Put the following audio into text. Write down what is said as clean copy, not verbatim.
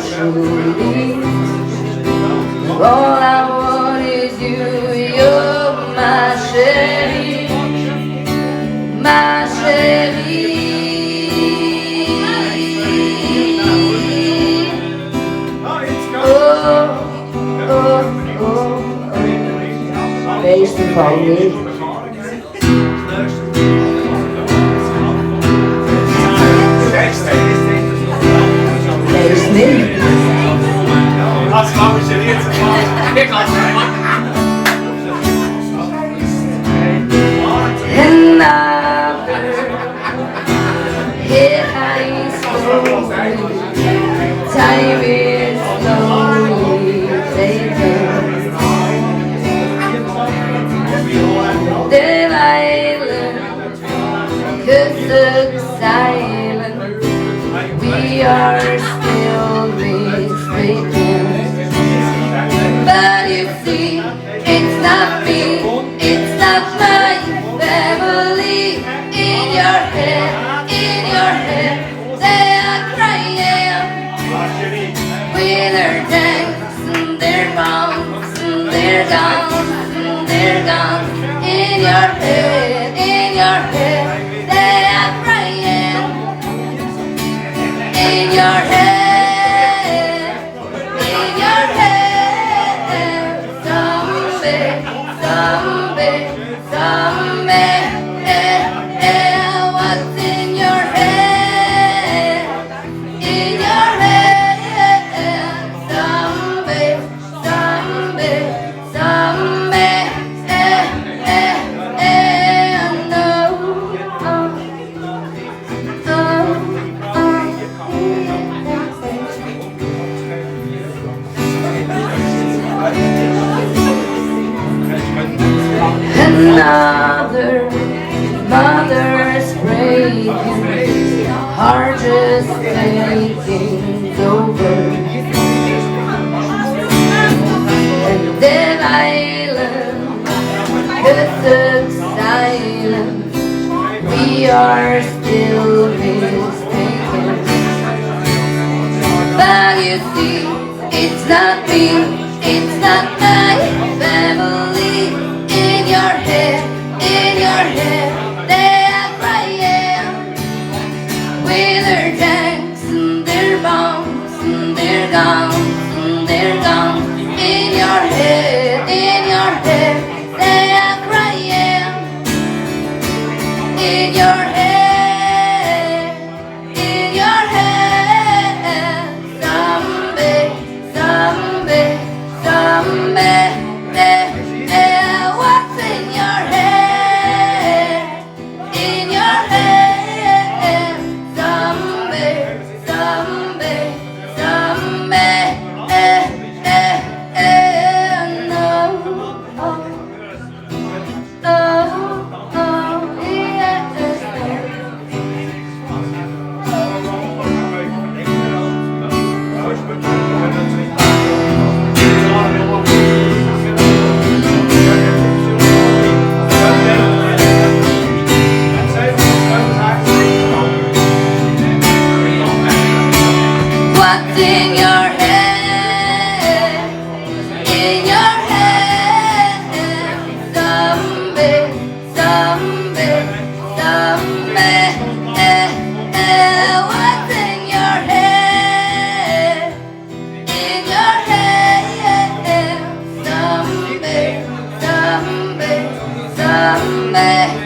truly. All I want is you, you're my chérie, my chérie. Oh, oh, oh, oh. Beste Vogel. Here I slowly, time is slowly taken. The island, cause silent, we are still mistaken. But you see, it's not me, it's not my family. In your head, they are crying. With their tanks and their bombs and their guns and their guns. In your head, they are crying. In your head, someday, what's in your head? In your head, someday, no. Another mother's breaking, heart just taking over. And then island, cause of silence, we are still mistaken. But you see, it's not me, it's not my family. In your head, they are crying. With their tanks and their bombs and their guns and their guns. In your head, they are crying. In your head, someday, what's in your head? In your head, someday, no. What's in your head? In your head, someday, what's in your head? In your head, someday,